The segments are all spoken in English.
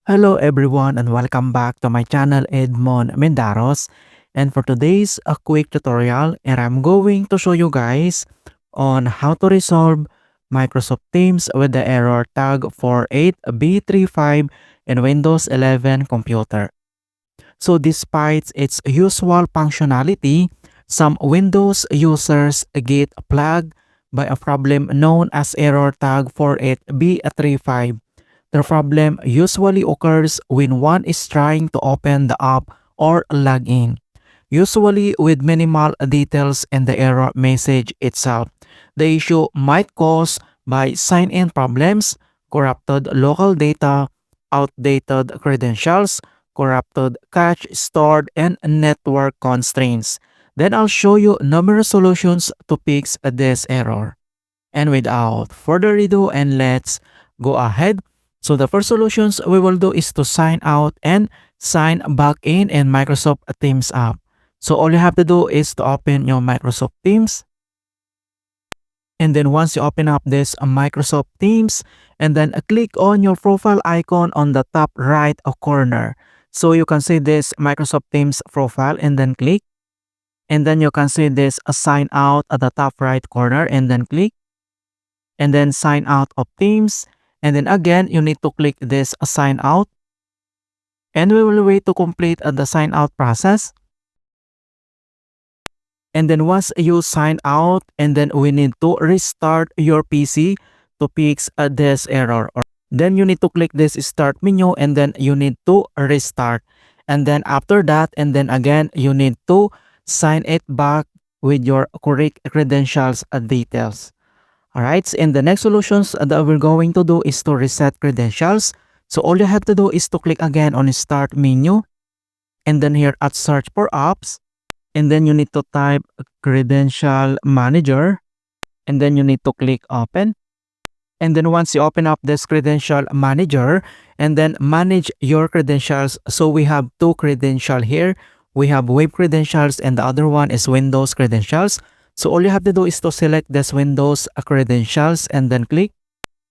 Hello everyone and welcome back to my channel Edmund Mindaros. And for today's a quick tutorial, and I'm going to show you guys on how to resolve Microsoft Teams with the error tag 48B35 in Windows 11 computer. So despite its usual functionality, some Windows users get plagued by a problem known as error tag 48B35. The problem usually occurs when one is trying to open the app or log in, usually with minimal details in the error message itself. The issue might cause by sign-in problems, corrupted local data, outdated credentials, corrupted cache stored, and network constraints. Then I'll show you numerous solutions to fix this error. And without further ado, and let's go ahead. So the first solutions we will do is to sign out and sign back in Microsoft Teams app. So all you have to do is to open your Microsoft Teams. And then once you open up this Microsoft Teams, and then click on your profile icon on the top right corner. So you can see this Microsoft Teams profile and then click. And then you can see this sign out at the top right corner and then click. And then sign out of Teams. And then again, you need to click this sign out. And we will wait to complete the sign out process. And then once you sign out, and then we need to restart your PC to fix this error. Then you need to click this start menu and then you need to restart. And then after that, and then again, you need to sign it back with your correct credentials details. Alright, so and the next solutions that we're going to do is to reset credentials. So all you have to do is to click again on start menu. And then here at search for apps. And then you need to type credential manager. And then you need to click open. And then once you open up this credential manager and then manage your credentials. So we have two credentials here. We have web credentials and the other one is Windows credentials. So all you have to do is to select this Windows credentials and then click.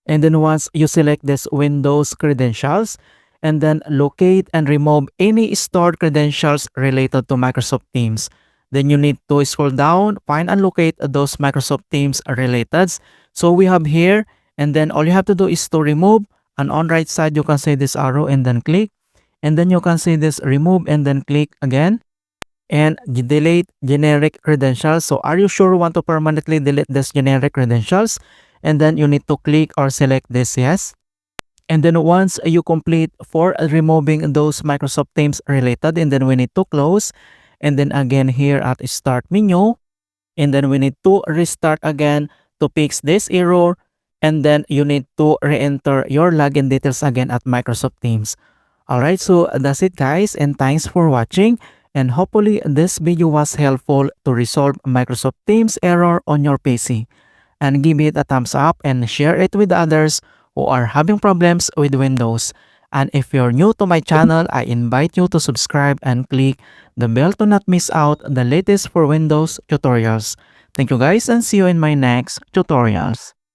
And then once you select this Windows credentials and then locate and remove any stored credentials related to Microsoft Teams. Then you need to scroll down, find and locate those Microsoft Teams related. So we have here, and then all you have to do is to remove, and on right side you can see this arrow and then click. And then you can see this remove and then click again. And delete generic credentials. So are you sure you want to permanently delete this generic credentials? And then you need to click or select this yes. And then once you complete for removing those Microsoft Teams related, and then we need to close. And then again here at start menu. And then we need to restart again to fix this error. And then you need to re-enter your login details again at Microsoft Teams. Alright, so that's it guys, and thanks for watching. And hopefully this video was helpful to resolve Microsoft Teams error on your PC. And give it a thumbs up and share it with others who are having problems with Windows. And if you're new to my channel, I invite you to subscribe and click the bell to not miss out the latest for Windows tutorials. Thank you guys and see you in my next tutorials.